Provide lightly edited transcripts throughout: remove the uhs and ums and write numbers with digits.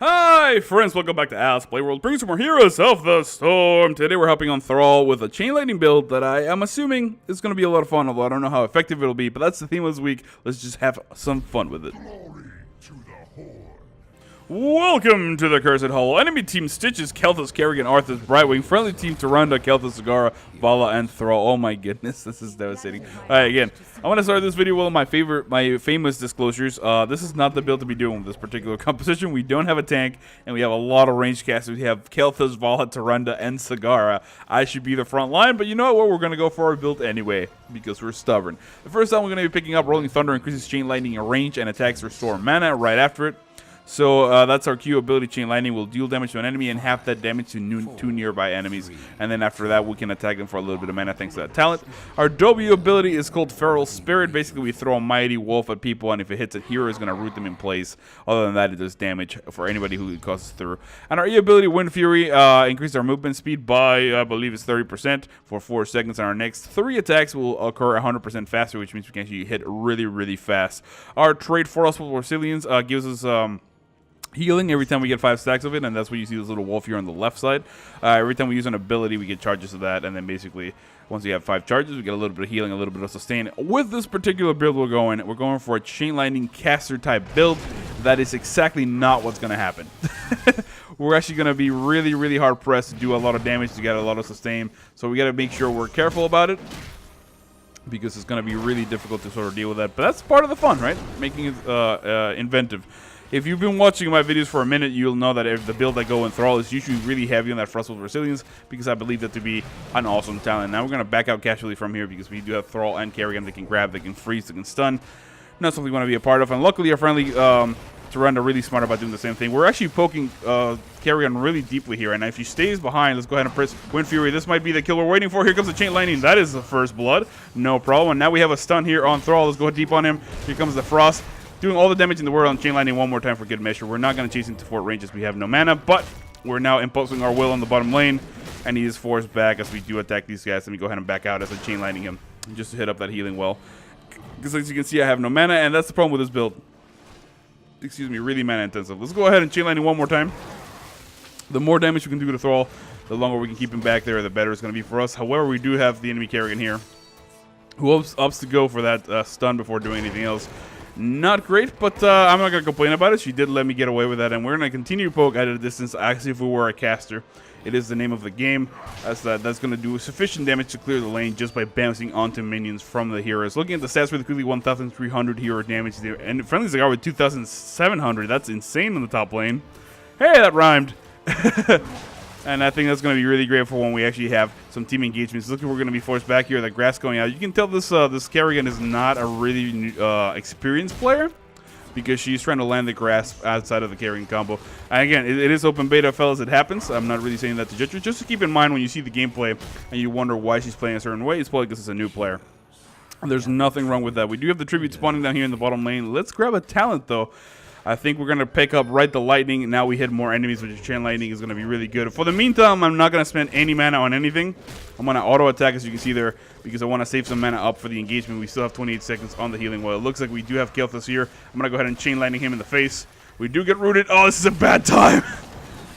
Hi friends, welcome back to Playworld, bringing some more Heroes of the Storm. Today we're helping on Thrall with a chain lightning build that I am assuming is going to be a lot of fun, although I don't know how effective it'll be, but that's the theme of this week. Let's just have some fun with it. Welcome to the Cursed Hollow. Enemy team Stitches, Kel'Thas, Kerrigan, Arthas, Brightwing. Friendly team Tyrande, Kel'Thas, Zagara, Vala, and Thrall. Oh my goodness, this is devastating. Alright, again, I want to start this video with my famous disclosures. This is not the build to be doing with this particular composition. We don't have a tank, and we have a lot of ranged casters. We have Kel'Thas, Vala, Tyrande, and Zagara. I should be the front line, but you know what? We're going to go for our build anyway, because we're stubborn. The first time we're going to be picking up Rolling Thunder, increases chain lightning in range, and attacks restore mana right after it. So that's our Q ability. Chain Lightning will deal damage to an enemy and half that damage to two nearby enemies. And then after that, we can attack them for a little bit of mana thanks to that talent. Our W ability is called Feral Spirit. Basically, we throw a mighty wolf at people, and if it hits a hero, it's going to root them in place. Other than that, it does damage for anybody who it causes through. And our E ability, Wind Fury, increases our movement speed by, I believe it's 30% for 4 seconds. And our next 3 attacks will occur 100% faster, which means we can actually hit really, really fast. Our trait, Forceful Resilience, gives us healing every time we get 5 stacks of it, and that's where you see this little wolf here on the left side. Every time we use an ability, we get charges of that, and then basically, once we have 5 charges, we get a little bit of healing, a little bit of sustain. With this particular build we're going for a chain lightning caster type build. That is exactly not what's going to happen. We're actually going to be really, really hard pressed to do a lot of damage, to get a lot of sustain, so we got to make sure we're careful about it, because it's going to be really difficult to sort of deal with that. But that's part of the fun, right? Making it inventive. If you've been watching my videos for a minute, you'll know that the build I go in Thrall is usually really heavy on that Forceful Resilience, because I believe that to be an awesome talent. Now we're going to back out casually from here, because we do have Thrall and Kerrigan. They can grab, they can freeze, they can stun. Not something we want to be a part of. And luckily our friendly Tyrande are really smart about doing the same thing. We're actually poking Kerrigan really deeply here, and if she stays behind, let's go ahead and press Wind Fury. This might be the kill we're waiting for. Here comes the Chain Lightning. That is the first blood. No problem. And now we have a stun here on Thrall. Let's go deep on him. Here comes the Frost. Doing all the damage in the world on Chain Lightning one more time for good measure. We're not going to chase into fort ranges. We have no mana, but we're now imposing our will on the bottom lane, and he is forced back as we do attack these guys. Let me go ahead and back out as I Chain Lightning him, just to hit up that healing well. Because as you can see, I have no mana, and that's the problem with this build. Excuse me, really mana intensive. Let's go ahead and Chain Lightning one more time. The more damage we can do to Thrall, the longer we can keep him back there, the better it's going to be for us. However, we do have the enemy Kerrigan here, who opts to go for that stun before doing anything else. Not great, but I'm not going to complain about it. She did let me get away with that, and we're going to continue to poke at a distance as if we were a caster. It is the name of the game. That's going to do sufficient damage to clear the lane just by bouncing onto minions from the heroes. Looking at the stats really quickly, 1,300 hero damage there, and friendlies are with 2,700. That's insane on the top lane. Hey, that rhymed. And I think that's going to be really great for when we actually have some team engagements. Look, we're going to be forced back here. The grass going out. You can tell this Kerrigan is not a really experienced player, because she's trying to land the grass outside of the Kerrigan combo. And again, it is open beta, fellas. It happens. I'm not really saying that to judge her. Just to keep in mind when you see the gameplay and you wonder why she's playing a certain way, it's probably because it's a new player. And there's nothing wrong with that. We do have the tribute spawning down here in the bottom lane. Let's grab a talent, though. I think we're going to pick up right the lightning. Now we hit more enemies, which is chain lightning is going to be really good. For the meantime, I'm not going to spend any mana on anything. I'm going to auto attack, as you can see there, because I want to save some mana up for the engagement. We still have 28 seconds on the healing. Well, it looks like we do have Kel'Thas here. I'm going to go ahead and chain lightning him in the face. We do get rooted. Oh, this is a bad time.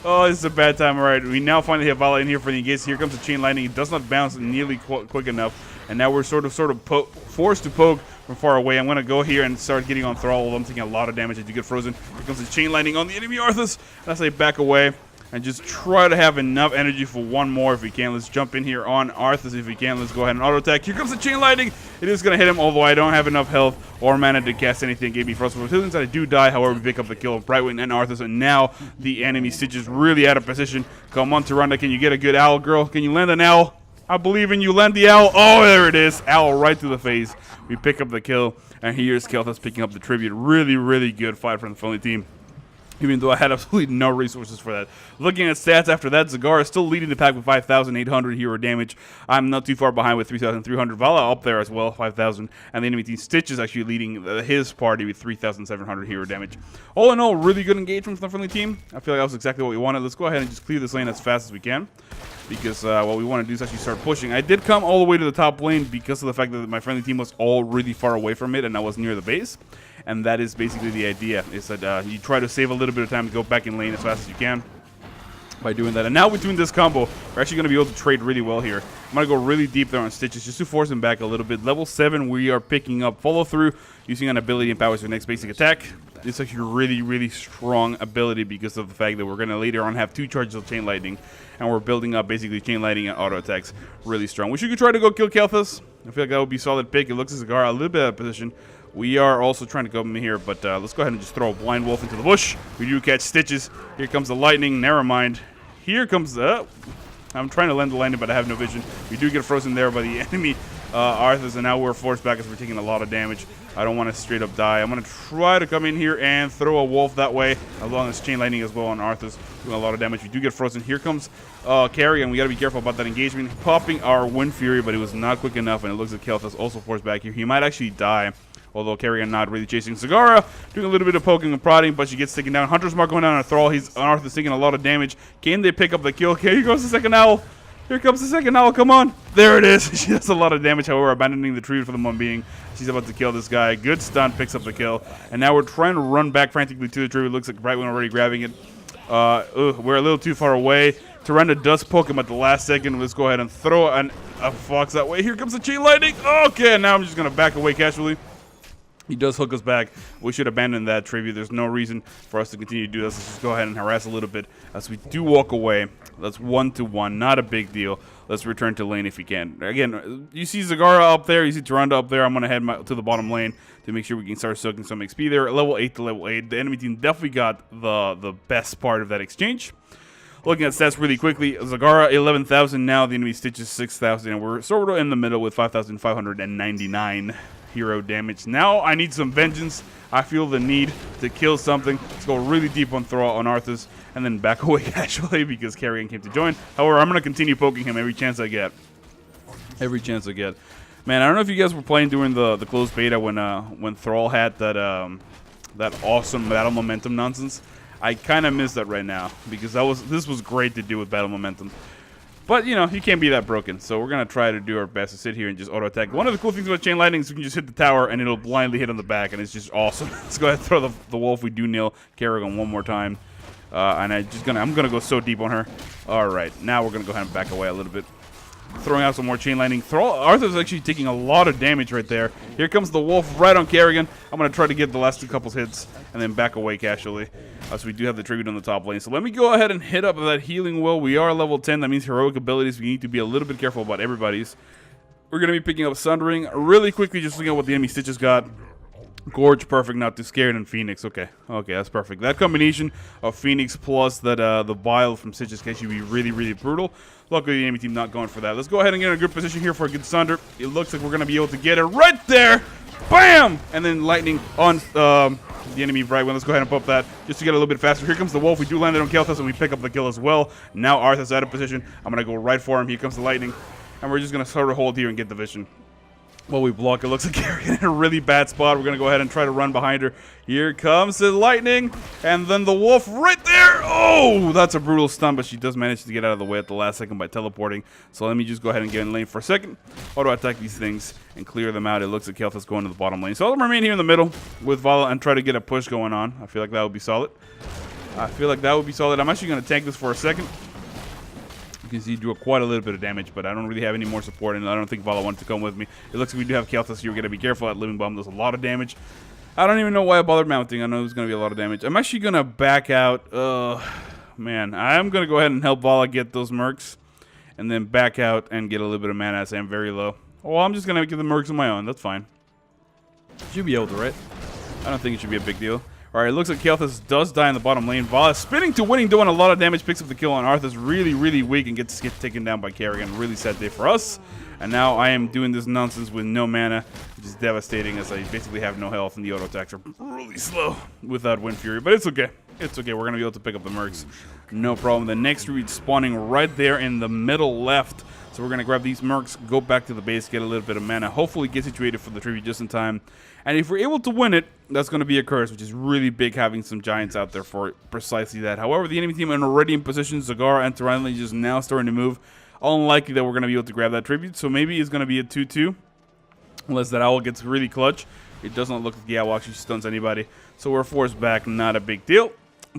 Oh, this is a bad time. All right, we now finally have Vala in here for the engagement. Here comes the chain lightning. It does not bounce nearly quick enough. And now we're sort of forced to poke from far away. I'm going to go here and start getting on Thrall. I'm taking a lot of damage as you get frozen. Here comes the chain lightning on the enemy Arthas. And I say back away and just try to have enough energy for one more if we can. Let's jump in here on Arthas if we can. Let's go ahead and auto attack. Here comes the chain lightning. It is going to hit him, although I don't have enough health or mana to cast anything. Gave me Forceful Resilience. I do die. However, we pick up the kill of Brightwing and Arthas. And now the enemy Stitch is really out of position. Come on, Tyrande. Can you get a good owl, girl? Can you land an owl? I believe in you. Land the owl. Oh, there it is. Owl right through the face. We pick up the kill. And here's Kel'Thas picking up the tribute. Really, really good fight from the friendly team, even though I had absolutely no resources for that. Looking at stats after that, Zagara is still leading the pack with 5,800 hero damage. I'm not too far behind with 3,300. Vala up there as well, 5,000. And the enemy team Stitch is actually leading his party with 3,700 hero damage. All in all, really good engagement from the friendly team. I feel like that was exactly what we wanted. Let's go ahead and just clear this lane as fast as we can, because what we want to do is actually start pushing. I did come all the way to the top lane because of the fact that my friendly team was all really far away from it and I was near the base. and that is basically the idea, is that you try to save a little bit of time to go back in lane as fast as you can by doing that. And now with doing this combo, we're actually going to be able to trade really well here. I'm going to go really deep there on Stitches just to force him back a little bit. Level 7, we are picking up follow through using an ability and powers your next basic attack. It's actually a really, really strong ability because of the fact that we're going to later on have 2 charges of Chain Lightning, and we're building up basically Chain Lightning and auto attacks really strong. We should try to go kill Kel'Thas. I feel like that would be a solid pick. It looks as Zagara a little bit out of position. We are also trying to go in here, but let's go ahead and just throw a Blind Wolf into the bush. We do catch Stitches. Here comes the lightning. Never mind. Here comes the... I'm trying to land the lightning, but I have no vision. We do get frozen there by the enemy Arthas, and now we're forced back as we're taking a lot of damage. I don't want to straight up die. I'm going to try to come in here and throw a wolf that way, as long as Chain Lightning as well on Arthas, doing a lot of damage. We do get frozen. Here comes Kerrigan. We got to be careful about that engagement. Popping our Wind Fury, but it was not quick enough, and it looks like Kel'Thas also forced back here. He might actually die. Although Kerrigan not really chasing Zagara, doing a little bit of poking and prodding, but she gets taken down. Hunter's Mark going down on Thrall. Arthur's taking a lot of damage. Can they pick up the kill? Okay, here goes the second owl. Here comes the second owl. Come on. There it is. She does a lot of damage, however, abandoning the tree for the moment being. She's about to kill this guy. Good stun, picks up the kill. And now we're trying to run back frantically to the tree. It looks like Brightwing already grabbing it. We're a little too far away. Tyrande does poke him at the last second. Let's go ahead and throw a fox that way. Here comes the Chain Lightning. Okay, now I'm just going to back away casually. He does hook us back. We should abandon that tribute. There's no reason for us to continue to do this. Let's just go ahead and harass a little bit as we do walk away. That's 1-1. Not a big deal. Let's return to lane if we can. Again, you see Zagara up there. You see Tyrande up there. I'm going to head to the bottom lane to make sure we can start soaking some XP there. Level 8 to level 8. The enemy team definitely got the best part of that exchange. Looking at stats really quickly, Zagara 11,000 now. The enemy Stitches 6,000. And we're sort of in the middle with 5,599. Hero damage. Now I need some vengeance. I feel the need to kill something. Let's go really deep on Thrall on Arthas and then back away casually because Kerrigan came to join. However, I'm going to continue poking him every chance I get. Every chance I get. Man, I don't know if you guys were playing during the closed beta when Thrall had that awesome battle momentum nonsense. I kind of miss that right now because this was great to do with battle momentum. But, you know, you can't be that broken, so we're going to try to do our best to sit here and just auto-attack. One of the cool things about Chain Lightning is you can just hit the tower, and it'll blindly hit on the back, and it's just awesome. Let's go ahead and throw the wolf. We do nail Kerrigan one more time. And I'm going to go so deep on her. All right, now we're going to go ahead and back away a little bit. Throwing out some more Chain Lightning. Arthur's actually taking a lot of damage right there. Here comes the wolf right on Kerrigan. I'm going to try to get the last 2 couples hits and then back away casually. So we do have the tribute on the top lane. So let me go ahead and hit up that healing will. We are level 10. That means heroic abilities. We need to be a little bit careful about everybody's. We're going to be picking up Sundering really quickly, just looking at what the enemy Stitches got. Gorge, perfect, not too scared, and Phoenix. Okay, that's perfect. That combination of Phoenix plus that the Bile from Stitches can actually be really, really brutal. Luckily, the enemy team not going for that. Let's go ahead and get in a good position here for a good Sunder. It looks like we're going to be able to get it right there. Bam! And then lightning on the enemy right when. Let's go ahead and pop that just to get a little bit faster. Here comes the wolf. We do land it on Kel'Thas, and we pick up the kill as well. Now Arthur's out of position. I'm going to go right for him. Here comes the lightning. And we're just going to sort of hold here and get the vision. Well, we block. It looks like Kerrigan in a really bad spot. We're going to go ahead and try to run behind her. Here comes the lightning. And then the wolf right there. Oh, that's a brutal stun, but she does manage to get out of the way at the last second by teleporting. So let me just go ahead and get in lane for a second. Auto-attack these things and clear them out. It looks like Kel'Thas going to the bottom lane. So I'll remain here in the middle with Vala and try to get a push going on. I feel like that would be solid. I'm actually going to tank this for a second. You can see do quite a little bit of damage, but I don't really have any more support, and I don't think Vala wanted to come with me. It looks like we do have Kel'Thas here. We're going to be careful at Living Bomb. Does a lot of damage. I don't even know why I bothered mounting. I know there's going to be a lot of damage. I'm actually going to back out. Man, I'm going to go ahead and help Vala get those mercs, and then back out and get a little bit of mana as I'm very low. Well, I'm just going to get the mercs on my own. That's fine. Should be able to, right? I don't think it should be a big deal. Alright, it looks like Kel'Thas does die in the bottom lane. Vala spinning to winning, doing a lot of damage, picks up the kill on Arthas. Really, really weak and gets taken down by Kerrigan. Really sad day for us. And now I am doing this nonsense with no mana, which is devastating as I basically have no health and the auto attacks are really slow without Wind Fury. But it's okay. It's okay. We're going to be able to pick up the mercs. No problem. The next read spawning right there in the middle left. So we're going to grab these mercs, go back to the base, get a little bit of mana, hopefully get situated for the tribute just in time. And if we're able to win it, that's going to be a curse, which is really big having some giants out there for precisely that. However, the enemy team are already in position. Zagara and Tyrande just now starting to move. Unlikely that we're going to be able to grab that tribute, so maybe it's going to be a 2-2. Unless that owl gets really clutch. It doesn't look like the owl actually stuns anybody. So we're forced back, not a big deal.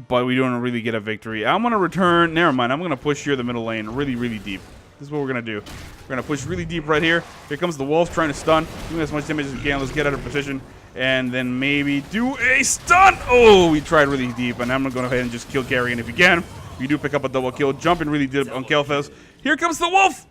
But we don't really get a victory. I'm going to return. Never mind. I'm going to push here the middle lane really, really deep. This is what we're going to do. We're going to push really deep right here. Here comes the wolf trying to stun. Doing as much damage as we can. Let's get out of position. And then maybe do a stun. Oh, we tried really deep. And I'm going to go ahead and just kill Carrion if we can. We do pick up a double kill. Jumping really deep on Kel'Thas. Here comes the wolf.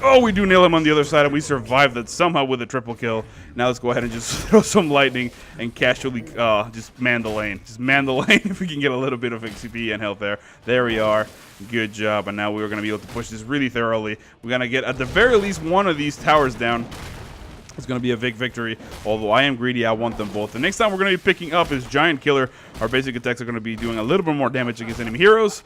Oh, we do nail him on the other side, and we survived that somehow with a triple kill. Now let's go ahead and just throw some lightning and casually just man the lane. Just man the lane if we can get a little bit of XP and health there. There we are. Good job. And now we're going to be able to push this really thoroughly. We're going to get, at the very least, one of these towers down. It's going to be a big victory. Although I am greedy, I want them both. The next time we're going to be picking up is Giant Killer. Our basic attacks are going to be doing a little bit more damage against enemy heroes.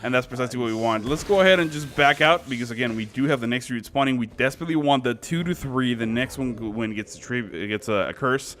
And that's precisely what we want. Let's go ahead and just back out because, again, we do have the next route spawning. We desperately want the 2 to 3. The next one gets a curse.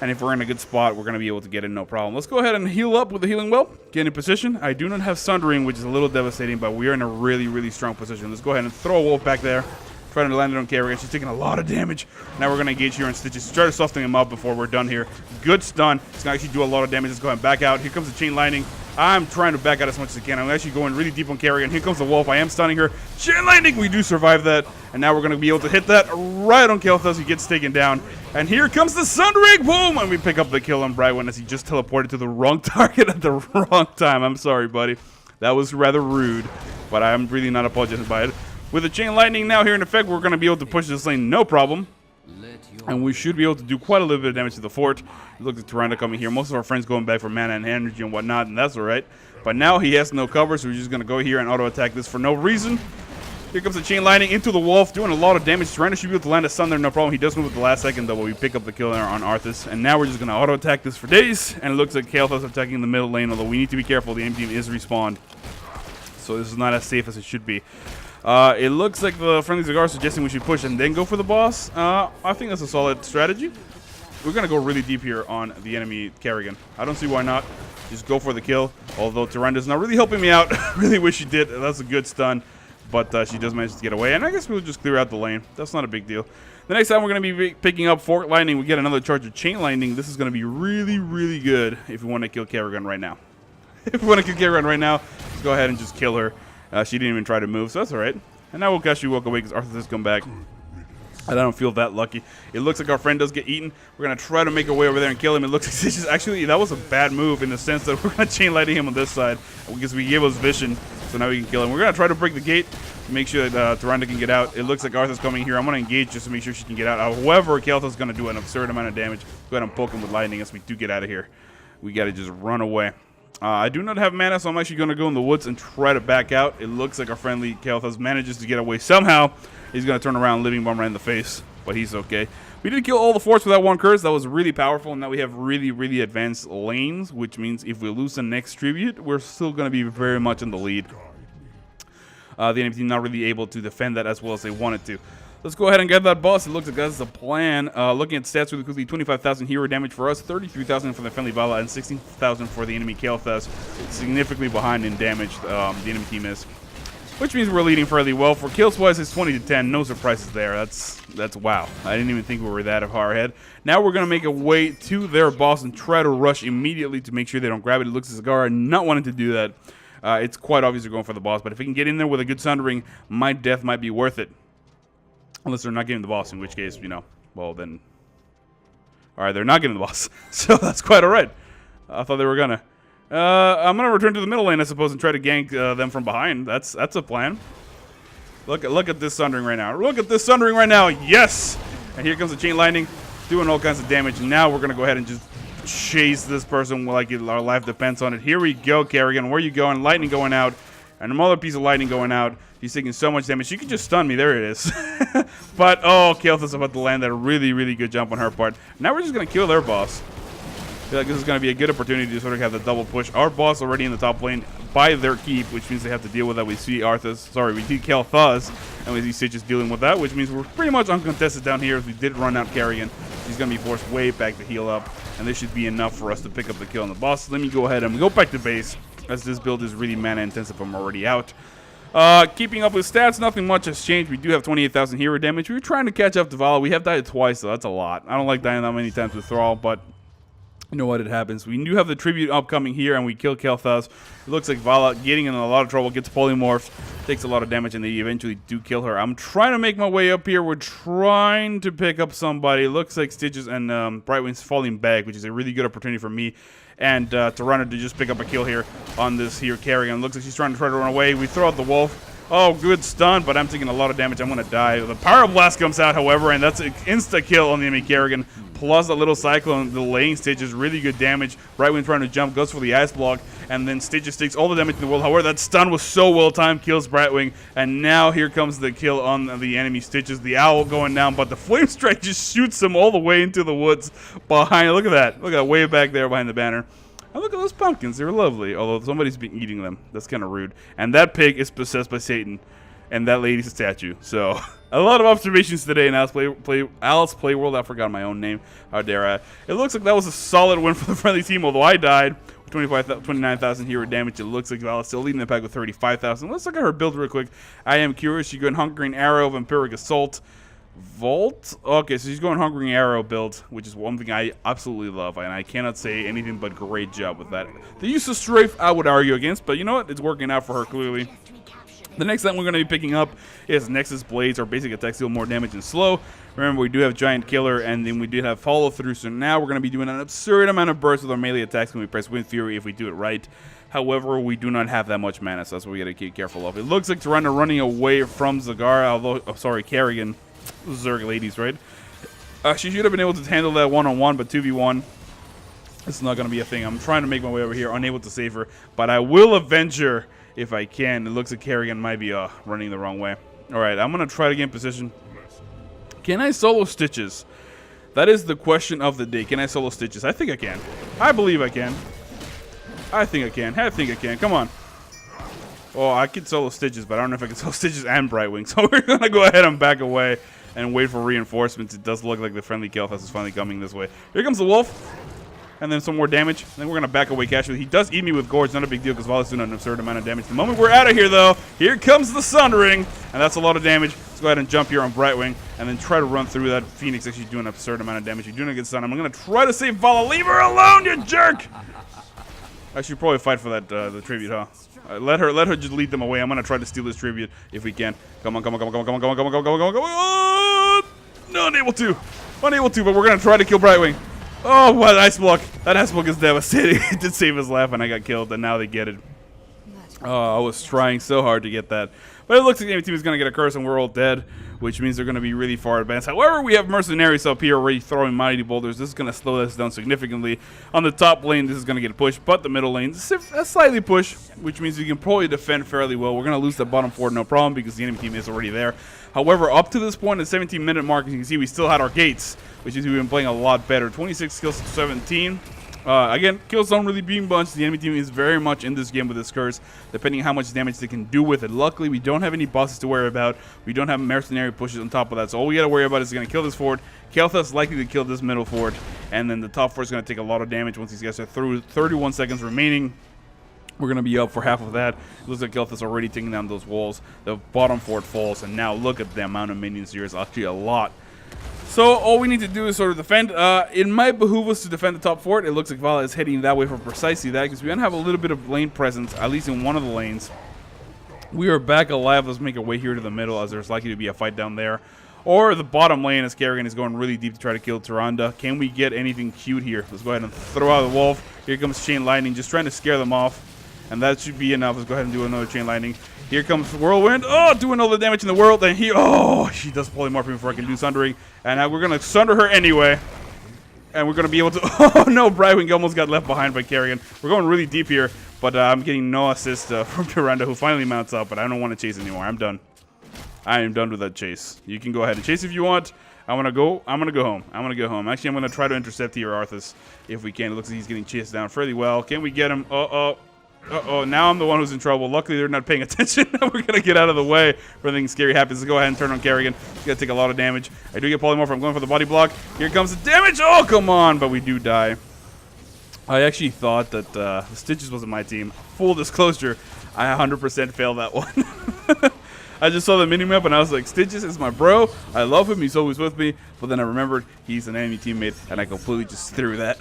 And if we're in a good spot, we're going to be able to get in no problem. Let's go ahead and heal up with the healing well. Get in position. I do not have Sundering, which is a little devastating, but we are in a really, really strong position. Let's go ahead and throw a wolf back there. Trying to land it on Carrion. She's taking a lot of damage. Now we're going to engage here on Stitches. Try to soften him up before we're done here. Good stun. It's going to actually do a lot of damage. Let's go ahead and back out. Here comes the chain lightning. I'm trying to back out as much as I can. I'm actually going really deep on Carrion. Here comes the wolf. I am stunning her. Chain lightning. We do survive that. And now we're going to be able to hit that right on Kel'Thas. He gets taken down. And here comes the Sundering. Boom. And we pick up the kill on Brightwin as he just teleported to the wrong target at the wrong time. I'm sorry, buddy. That was rather rude. But I'm really not apologizing by it. With the chain lightning now here in effect, we're going to be able to push this lane no problem. And we should be able to do quite a little bit of damage to the fort. Look at Tyrande coming here. Most of our friends going back for mana and energy and whatnot, and that's alright. But now he has no cover, so we're just going to go here and auto-attack this for no reason. Here comes the chain lightning into the wolf, doing a lot of damage. Tyrande should be able to land a stun there, no problem. He does move at the last second, though, but we pick up the kill there on Arthas. And now we're just going to auto-attack this for days. And it looks like Kel'Thas attacking the middle lane, although we need to be careful. The enemy team is respawned. So this is not as safe as it should be. It looks like the friendly cigar is suggesting we should push and then go for the boss. I think that's a solid strategy. We're going to go really deep here on the enemy Kerrigan. I don't see why not. Just go for the kill. Although Tyranda's not really helping me out. Really wish she did. That's a good stun. But she does manage to get away. And I guess we'll just clear out the lane. That's not a big deal. The next time we're going to be picking up Fork Lightning, we get another charge of Chain Lightning. This is going to be really, really good if we want to kill Kerrigan right now. If we want to kill Kerrigan right now, let's go ahead and just kill her. She didn't even try to move, so that's alright. And now we'll actually walk away because Arthur has come back. I don't feel that lucky. It looks like our friend does get eaten. We're going to try to make our way over there and kill him. It looks like this is actually, that was a bad move in the sense that we're going to chain lighting him on this side because we gave us vision. So now we can kill him. We're going to try to break the gate to make sure that Tyrande can get out. It looks like Arthur's coming here. I'm going to engage just to make sure she can get out. However, Kel'Thas is going to do an absurd amount of damage. Go ahead and poke him with lightning as we do get out of here. We got to just run away. I do not have mana, so I'm actually going to go in the woods and try to back out. It looks like our friendly Kel'Thas manages to get away somehow. He's going to turn around, living bomb right in the face, but he's okay. We did kill all the forts with that one curse. That was really powerful, and now we have really, really advanced lanes, which means if we lose the next tribute, we're still going to be very much in the lead. The enemy team not really able to defend that as well as they wanted to. Let's go ahead and get that boss. It looks like that's the plan. Looking at stats really quickly, 25,000 hero damage for us, 33,000 for the friendly Vala, and 16,000 for the enemy Kel'Thas. Significantly behind in damage, the enemy team is. Which means we're leading fairly well. For kills wise, it's 20 to 10. No surprises there. That's wow. I didn't even think we were that far ahead. Now we're going to make a way to their boss and try to rush immediately to make sure they don't grab it. It looks like Zagara not wanting to do that. It's quite obvious they're going for the boss, but if we can get in there with a good Sundering, my death might be worth it. Unless they're not getting the boss, in which case, you know, well then. Alright, they're not getting the boss. So that's quite alright. I thought they were gonna. I'm gonna return to the middle lane, I suppose, and try to gank them from behind. That's a plan. Look at this Sundering right now. Look at this Sundering right now. Yes! And here comes the Chain Lightning, doing all kinds of damage. And now we're gonna go ahead and just chase this person like our life depends on it. Here we go, Kerrigan. Where are you going? Lightning going out. And another piece of lightning going out. He's taking so much damage. She could just stun me. There it is. But, oh, Kel'Thas about to land that really, really good jump on her part. Now we're just going to kill their boss. I feel like this is going to be a good opportunity to sort of have the double push. Our boss already in the top lane by their keep, which means they have to deal with that. We see we see Kel'Thas, and we see Stitches dealing with that, which means we're pretty much uncontested down here. If we did run out Carrion, he's going to be forced way back to heal up, and this should be enough for us to pick up the kill on the boss. Let me go ahead and go back to base, as this build is really mana intensive. I'm already out. Keeping up with stats, nothing much has changed. We do have 28,000 hero damage. We were trying to catch up to Vala. We have died twice, so that's a lot. I don't like dying that many times with Thrall, but you know what, it happens. We do have the tribute upcoming here, and we kill Kel'Thas. It looks like Vala getting in a lot of trouble, gets polymorphed, takes a lot of damage, and they eventually do kill her. I'm trying to make my way up here. We're trying to pick up somebody. It looks like Stitches and Brightwing's falling back, which is a really good opportunity for me and Tyrande to just pick up a kill here on this here carrion. Looks like she's trying to run away. We throw out the wolf. Oh, good stun, but I'm taking a lot of damage. I'm going to die. The Power Blast comes out, however, and that's an insta-kill on the enemy Kerrigan. Plus a little Cyclone delaying Stitches. Really good damage. Brightwing trying to jump, goes for the Ice Block, and then Stitches takes all the damage in the world. However, that stun was so well-timed, kills Brightwing, and now here comes the kill on the enemy Stitches. The Owl going down, but the Flame Strike just shoots him all the way into the woods behind. Look at that. Look at that, way back there behind the banner. And look at those pumpkins. They're lovely, although somebody's been eating them. That's kind of rude. And that pig is possessed by Satan, and that lady's a statue. So, a lot of observations today in Alice Playworld. I forgot my own name. How dare I? It looks like that was a solid win for the friendly team, although I died. 29,000 hero damage. It looks like Vala's still leading the pack with 35,000. Let's look at her build real quick. I am curious. She's going Hungering Arrow, Vampiric Assault, Vault. Okay, so she's going Hungering Arrow build, which is one thing I absolutely love, and I cannot say anything but great job with that. The use of Strafe, I would argue against, but you know what? It's working out for her clearly. The next thing we're going to be picking up is Nexus Blades. Our basic attacks deal more damage and slow. Remember, we do have Giant Killer, and then we do have Follow Through, so now we're going to be doing an absurd amount of bursts with our melee attacks when we press Wind Fury if we do it right. However, we do not have that much mana, so that's what we got to keep careful of. It looks like Tyrande running away from Zagara, although, oh, sorry, Kerrigan. Zerg ladies, right? She should have been able to handle that one-on-one, but 2v1, it's not going to be a thing. I'm trying to make my way over here, unable to save her, but I will avenge her if I can. It looks like Kerrigan might be running the wrong way. Alright, I'm going to try to get in position. Can I solo Stitches? That is the question of the day. Can I solo Stitches? I think I can. I believe I can. I think I can. I think I can. Come on. Oh, I could solo Stitches, but I don't know if I can solo Stitches and Brightwing. So we're going to go ahead and back away and wait for reinforcements. It does look like the friendly Kel'Thas is finally coming this way. Here comes the wolf. And then some more damage. Then we're going to back away casually. He does eat me with Gorge. Not a big deal because Vala's doing an absurd amount of damage. The moment we're out of here, though, here comes the Sundering. And that's a lot of damage. Let's go ahead and jump here on Brightwing. And then try to run through that. Phoenix actually doing an absurd amount of damage. You're doing a good stun. I'm going to try to save Vala. Leave her alone, you jerk! I should probably fight for that the tribute, huh? Let her just lead them away. I'm gonna try to steal this tribute if we can. Come on, come on, come on, come on, come on, come on, come on, come on, come on, come on. No, unable to, but we're gonna try to kill Brightwing. Oh, what ice block! That ice block is devastating. It did save his life, and I got killed, and now they get it. Oh, I was trying so hard to get that, but it looks like the enemy team is gonna get a curse, and we're all dead, which means they're gonna be really far advanced. However, we have mercenaries up here already throwing mighty boulders. This is gonna slow us down significantly. On the top lane, this is gonna get pushed, but the middle lane is a slightly push, which means we can probably defend fairly well. We're gonna lose the bottom fort, no problem, because the enemy team is already there. However, up to this point, the 17-minute mark, as you can see, we still had our gates, which means we've been playing a lot better. 26 kills to 17. Again, kills don't really being bunched. The enemy team is very much in this game with this curse, depending on how much damage they can do with it. Luckily, we don't have any bosses to worry about. We don't have mercenary pushes on top of that. So all we got to worry about is going to kill this fort. Kel'Thas is likely to kill this middle fort. And then the top fort is going to take a lot of damage once these guys are through. 31 seconds remaining. We're going to be up for half of that. It looks like Kel'Thas already taking down those walls. The bottom fort falls. And now look at the amount of minions here. It's actually a lot. So all we need to do is sort of defend. It might behoove us to defend the top fort. It looks like Vala is heading that way for precisely that, because we want to have a little bit of lane presence, at least in one of the lanes. We are back alive. Let's make our way here to the middle, as there's likely to be a fight down there. Or the bottom lane, as Kerrigan is going really deep to try to kill Tyrande. Can we get anything cute here? Let's go ahead and throw out the wolf. Here comes Chain Lightning, just trying to scare them off. And that should be enough. Let's go ahead and do another Chain Lightning. Here comes Whirlwind. Oh, doing all the damage in the world. And she does polymorph before I can do Sundering. And now we're going to Sunder her anyway. And we're going to be able to... Oh, no. Brightwing almost got left behind by Kerrigan. We're going really deep here. But I'm getting no assist from Tyrande, who finally mounts up. But I don't want to chase anymore. I'm done. I am done with that chase. You can go ahead and chase if you want. I'm going to go home. Actually, I'm going to try to intercept here Arthas if we can. It looks like he's getting chased down fairly well. Can we get him? Uh-oh, now I'm the one who's in trouble. Luckily, they're not paying attention. We're going to get out of the way before anything scary happens. Let's go ahead and turn on Kerrigan. He's going to take a lot of damage. I do get polymorph. I'm going for the body block. Here comes the damage. Oh, come on. But we do die. I actually thought that Stitches wasn't my team. Full disclosure, I 100% failed that one. I just saw the minimap and I was like, Stitches is my bro. I love him. He's always with me. But then I remembered he's an enemy teammate, and I completely just threw that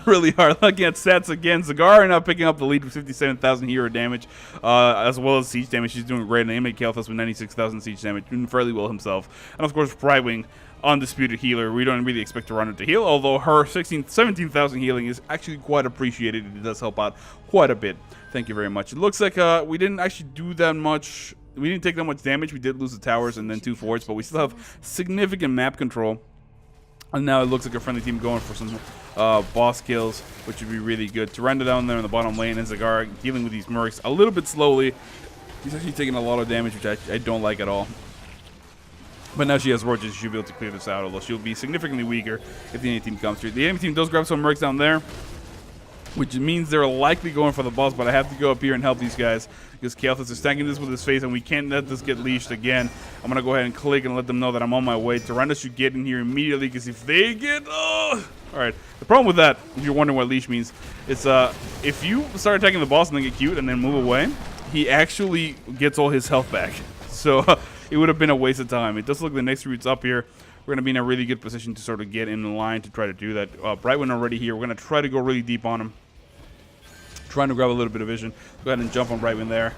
really hard. Looking at stats again, Zagara now picking up the lead with 57,000 hero damage, as well as siege damage. She's doing great. And Amy Kalthus with 96,000 siege damage, doing fairly well himself. And of course, Brightwing, undisputed healer. We don't really expect Tyrande to heal, although her 17,000 healing is actually quite appreciated. It does help out quite a bit. Thank you very much. It looks like we didn't actually do that much. We didn't take that much damage. We did lose the towers and then 2 forts, but we still have significant map control. And now it looks like a friendly team going for some boss kills, which would be really good. Tyrande down there in the bottom lane, and Zagara dealing with these mercs a little bit slowly. He's actually taking a lot of damage, which I don't like at all. But now she has Warchief, she'll be able to clear this out, although she'll be significantly weaker if the enemy team comes through. The enemy team does grab some mercs down there, which means they're likely going for the boss, but I have to go up here and help these guys because Kalthus is stacking this with his face, and we can't let this get leashed again. I'm going to go ahead and click and let them know that I'm on my way. Tyrande should get in here immediately because if they get... Alright, the problem with that, if you're wondering what leash means, is if you start attacking the boss and then get cute and then move away, he actually gets all his health back. So it would have been a waste of time. It does look like the next route's up here. We're going to be in a really good position to sort of get in line to try to do that. Brightwing already here. We're going to try to go really deep on him. Trying to grab a little bit of vision. Go ahead and jump on Brightwing there.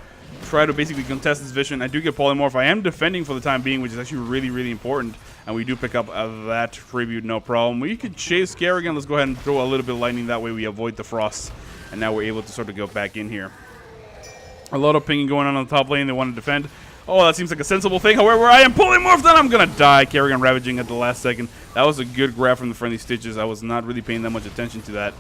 Try to basically contest his vision. I do get polymorph. I am defending for the time being, which is actually really, really important. And we do pick up that tribute, no problem. We could chase Kerrigan. Let's go ahead and throw a little bit of lightning. That way we avoid the frost. And now we're able to sort of go back in here. A lot of pinging going on the top lane. They want to defend. Oh, that seems like a sensible thing. However, I am polymorphed and I'm going to die. Kerrigan ravaging at the last second. That was a good grab from the friendly Stitches. I was not really paying that much attention to that.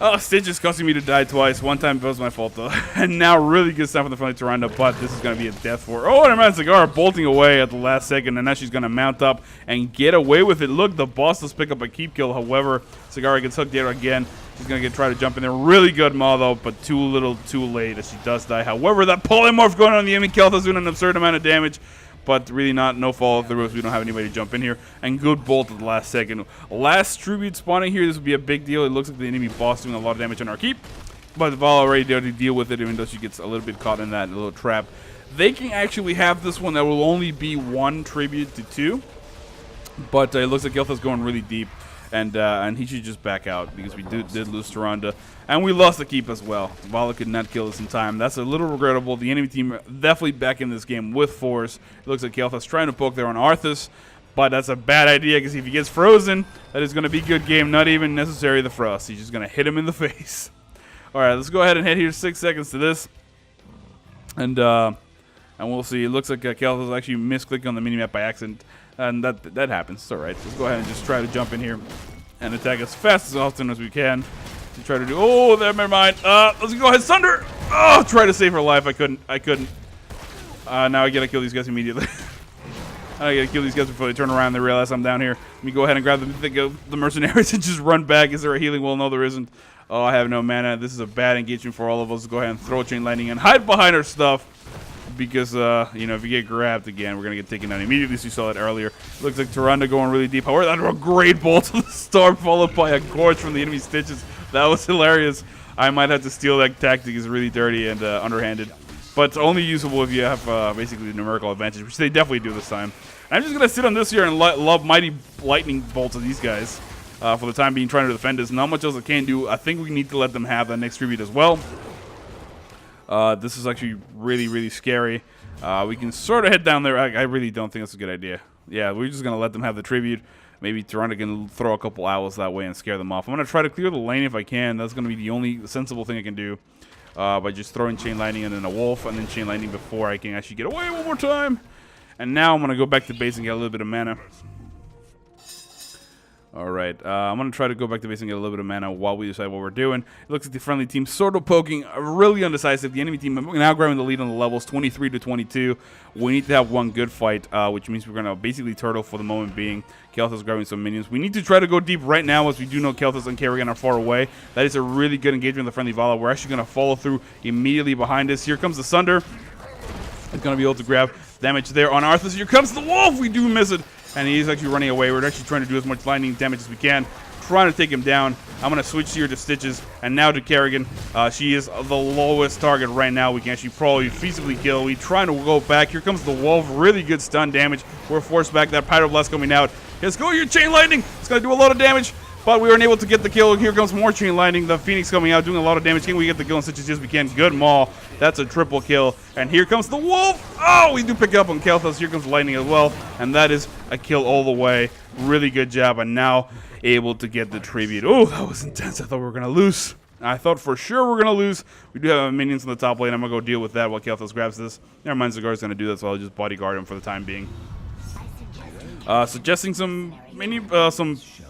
Oh, Stitches causing me to die twice. One time it was my fault, though. And now really good stuff from the friendly Tyrande, but this is going to be a death for her. Oh, and man, Zagara bolting away at the last second, and now she's going to mount up and get away with it. Look, the boss does pick up a keep kill. However, Zagara gets hooked there again. She's going to try to jump in there. Really good maul, though, but too little, too late as she does die. However, that polymorph going on the enemy Kalthus doing an absurd amount of damage. But really no follow through as we don't have anybody to jump in here. And good bolt at the last second. Last tribute spawning here. This would be a big deal. It looks like the enemy boss doing a lot of damage on our keep. But Vala already there to deal with it, even though she gets a little bit caught in that little trap. They can actually have this one that will only be 1 tribute to 2. But it looks like Kalthus going really deep. And he should just back out because we did lose Tyrande. And we lost the keep as well. Vala could not kill us in time. That's a little regrettable. The enemy team definitely back in this game with force. It looks like Kalthus trying to poke there on Arthas. But that's a bad idea because if he gets frozen, that is going to be a good game. Not even necessary the frost. He's just going to hit him in the face. Alright, let's go ahead and head here 6 seconds to this. And we'll see. It looks like Kalthus actually misclicked on the minimap by accident. And that happens. It's alright. Let's go ahead and just try to jump in here and attack as fast as often as we can to try to do... Oh, never mind. Let's go ahead. Sunder! Oh, try to save her life. I couldn't. Now I gotta kill these guys immediately. I gotta kill these guys before they turn around and they realize I'm down here. Let me go ahead and grab the mercenaries and just run back. Is there a healing? Well, no, there isn't. Oh, I have no mana. This is a bad engagement for all of us. Let's go ahead and throw chain lightning and hide behind our stuff. Because, you know, if you get grabbed again, we're going to get taken down immediately. So you saw that earlier. Looks like Tyrande going really deep. However, that was a great bolt to the storm, followed by a gorge from the enemy Stitches. That was hilarious. I might have to steal that tactic. It's really dirty and underhanded. But it's only usable if you have basically the numerical advantage, which they definitely do this time. And I'm just going to sit on this here and love mighty lightning bolts of these guys. For the time being, trying to defend us. Not much else I can do. I think we need to let them have that next tribute as well. This is actually really, really scary. We can sort of head down there. I really don't think that's a good idea. Yeah, we're just going to let them have the tribute. Maybe Tyrande can throw a couple owls that way and scare them off. I'm going to try to clear the lane if I can. That's going to be the only sensible thing I can do. By just throwing chain lightning and then a wolf and then chain lightning before I can actually get away one more time. And now I'm going to go back to base and get a little bit of mana. Alright, I'm going to try to go back to base and get a little bit of mana while we decide what we're doing. It looks like the friendly team sort of poking, really undecisive. The enemy team now grabbing the lead on the levels, 23 to 22. We need to have one good fight, which means we're going to basically turtle for the moment being. Kalthus grabbing some minions. We need to try to go deep right now as we do know Kalthus and Kerrigan are far away. That is a really good engagement with the friendly Vala. We're actually going to follow through immediately behind us. Here comes the Sunder. It's going to be able to grab damage there on Arthas. Here comes the wolf. We do miss it. And he's actually running away. We're actually trying to do as much lightning damage as we can. trying to take him down. I'm going to switch here to Stitches and now to Kerrigan. She is the lowest target right now. We can actually probably feasibly kill. We're trying to go back. Here comes the Wolf. Really good stun damage. We're forced back. That Pyroblast coming out. Let's go here, Chain Lightning. It's going to do a lot of damage. But we weren't able to get the kill. Here comes more Chain Lightning. The Phoenix coming out, doing a lot of damage. Can we get the kill on Stitches? Yes, we can. Good maul. That's a triple kill. And here comes the Wolf. Oh, we do pick up on Kelthas. Here comes Lightning as well. And that is a kill all the way. Really good job. And now able to get the tribute. Oh, that was intense. I thought we were going to lose. I thought for sure we're going to lose. We do have minions on the top lane. I'm going to go deal with that while Kelthas grabs this. Never mind, Zagar's going to do that, so I'll just bodyguard him for the time being. Suggesting some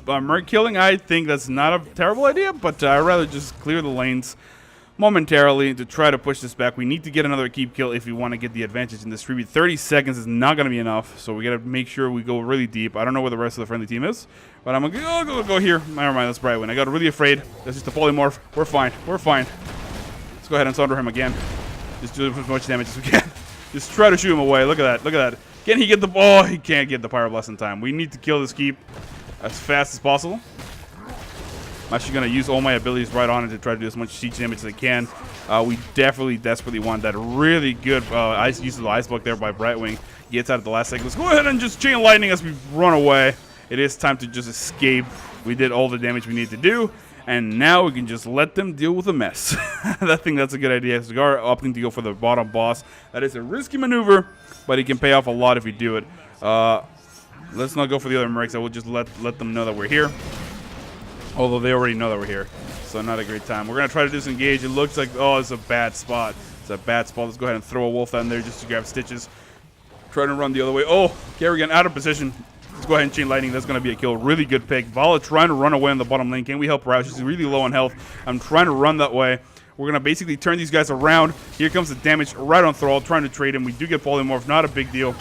Merc killing. I think that's not a terrible idea, but I'd rather just clear the lanes momentarily to try to push this back. We need to get another keep kill if we want to get the advantage in this tribute. 30 seconds is not going to be enough, so we got to make sure we go really deep. I don't know where the rest of the friendly team is, but I'm going to go here. Never mind, that's Brightwing. I got really afraid. That's just a polymorph. We're fine. We're fine. Let's go ahead and sunder him again. Just do as much damage as we can. Just try to shoot him away. Look at that. Look at that. Can he get the ball? He can't get the Pyroblast in time. We need to kill this keep as fast as possible. I'm actually going to use all my abilities right on it to try to do as much siege damage as I can. We definitely desperately want that really good use of the Ice Block there by Brightwing. Gets out at the last second. Let's go ahead and just Chain Lightning as we run away. It is time to just escape. We did all the damage we need to do. And now we can just let them deal with the mess. I think that's a good idea. Zagar opting to go for the bottom boss. That is a risky maneuver, but it can pay off a lot if we do it. Let's not go for the other mercs. I will just let them know that we're here. Although they already know that we're here. So not a great time. We're going to try to disengage. It looks like, oh, it's a bad spot. It's a bad spot. Let's go ahead and throw a wolf down there just to grab Stitches. Trying to run the other way. Oh, Kerrigan out of position. Let's go ahead and Chain Lightning. That's going to be a kill. Really good pick. Vala trying to run away in the bottom lane. Can we help her out? She's really low on health. I'm trying to run that way. We're going to basically turn these guys around. Here comes the damage right on Thrall. Trying to trade him. We do get Polymorph. Not a big deal.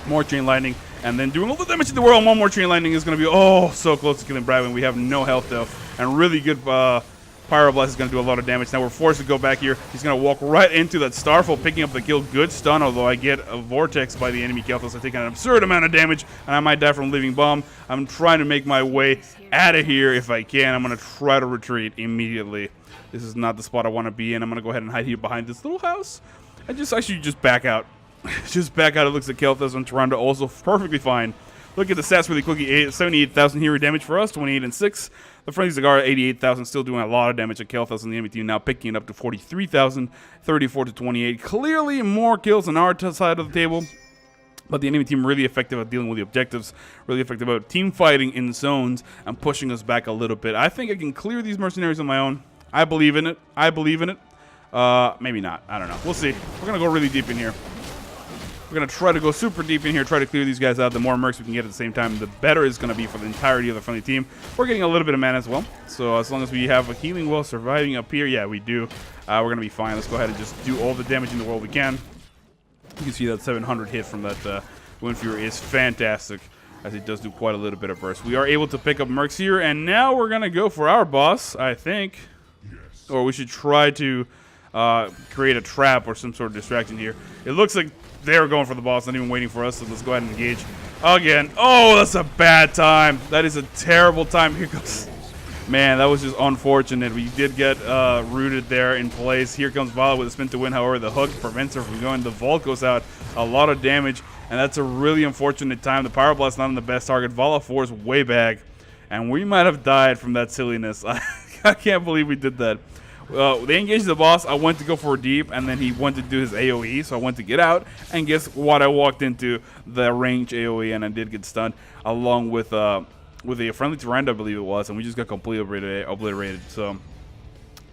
More Chain Lightning. And then doing all the damage in the world. One more Chain Lightning is going to be, oh, so close to killing Brightwing. We have no health, though. And really good Pyroblast is going to do a lot of damage. Now we're forced to go back here. He's going to walk right into that Starfall, picking up the kill. Good stun, although I get a Vortex by the enemy Kelthas. I take an absurd amount of damage, and I might die from Living Bomb. I'm trying to make my way out of here if I can. I'm going to try to retreat immediately. This is not the spot I want to be in. I'm going to go ahead and hide here behind this little house. And just back out. Just back out. It looks like Kelthas and Toronto also perfectly fine. Look at the stats really quickly. 78,000 hero damage for us, 28 and 6. The friendly Zagar, 88,000, still doing a lot of damage at Kelthas on the enemy team, now picking it up to 43,000, 34 to 28. Clearly more kills on our side of the table. But the enemy team really effective at dealing with the objectives, really effective at team fighting in zones and pushing us back a little bit. I think I can clear these mercenaries on my own. I believe in it. I believe in it. Maybe not. I don't know. We'll see. We're going to go really deep in here. We're going to try to go super deep in here, try to clear these guys out. The more mercs we can get at the same time, the better it's going to be for the entirety of the friendly team. We're getting a little bit of mana as well. So as long as we have a healing well surviving up here, yeah, we do. We're going to be fine. Let's go ahead and just do all the damage in the world we can. You can see that 700 hit from that Wind Fury is fantastic, as it does do quite a little bit of burst. We are able to pick up mercs here, and now we're going to go for our boss, I think. Or we should try to create a trap or some sort of distraction here. It looks like they're going for the boss, not even waiting for us, so let's go ahead and engage again. Oh, that's a bad time. That is a terrible time. Here comes... Man, that was just unfortunate. We did get rooted there in place. Here comes Vala with a spin to win. However, the hook prevents her from going. The Vault goes out. A lot of damage, and that's a really unfortunate time. The Pyroblast not on the best target. Vala 4 is way back, and we might have died from that silliness. I can't believe we did that. They engaged the boss. I went to go for a deep, and then he went to do his AoE, so I went to get out. And guess what? I walked into the range AoE, and I did get stunned, along with a friendly Tyrande, I believe it was, and we just got completely obliterated. So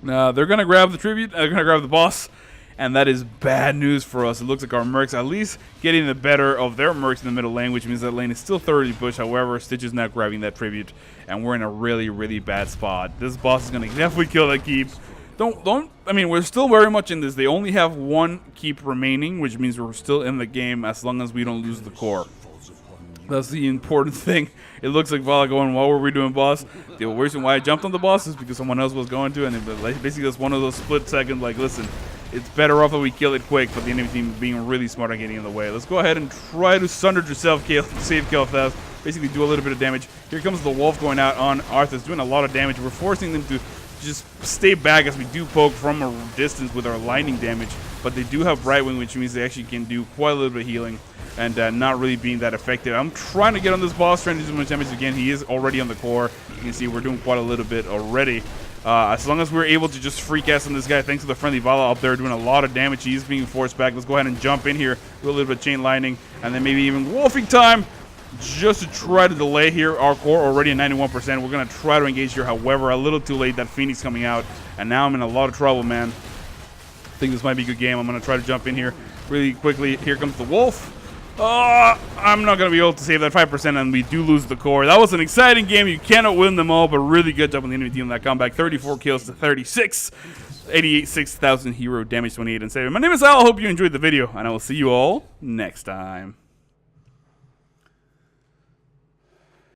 they're going to grab the tribute. They're going to grab the boss, and that is bad news for us. It looks like our mercs at least getting the better of their mercs in the middle lane, which means that lane is still thoroughly pushed. However, Stitch is now grabbing that tribute, and we're in a really, really bad spot. This boss is going to definitely kill that keep. I mean, we're still very much in this. They only have one keep remaining, which means we're still in the game as long as we don't lose the core. That's the important thing. It looks like Vala going, what were we doing, boss? The reason why I jumped on the boss is because someone else was going to, and basically that's one of those split seconds, like, listen, it's better off that we kill it quick, but the enemy team being really smart on getting in the way. Let's go ahead and try to sunder yourself, save Kel'Thas. Basically do a little bit of damage. Here comes the wolf going out on Arthas, doing a lot of damage. We're forcing them to just stay back as we do poke from a distance with our lightning damage, but they do have Brightwing, which means they actually can do quite a little bit of healing and not really being that effective. I'm trying to get on this boss, trying to do as much damage as again. He is already on the core. You can see we're doing quite a little bit already. As long as we're able to just free cast on this guy, thanks to the friendly Vala up there doing a lot of damage. He's being forced back. Let's go ahead and jump in here, do a little bit of chain lightning, and then maybe even wolfing time, just to try to delay here. Our core already at 91%. We're going to try to engage here. However, a little too late. That Phoenix coming out. And now I'm in a lot of trouble, man. I think this might be a good game. I'm going to try to jump in here really quickly. Here comes the wolf. I'm not going to be able to save that 5%, and we do lose the core. That was an exciting game. You cannot win them all, but really good job on the enemy team on that comeback. 34 kills to 36. 88, 6,000 hero damage, 28 and 7. My name is Al. I hope you enjoyed the video, and I will see you all next time.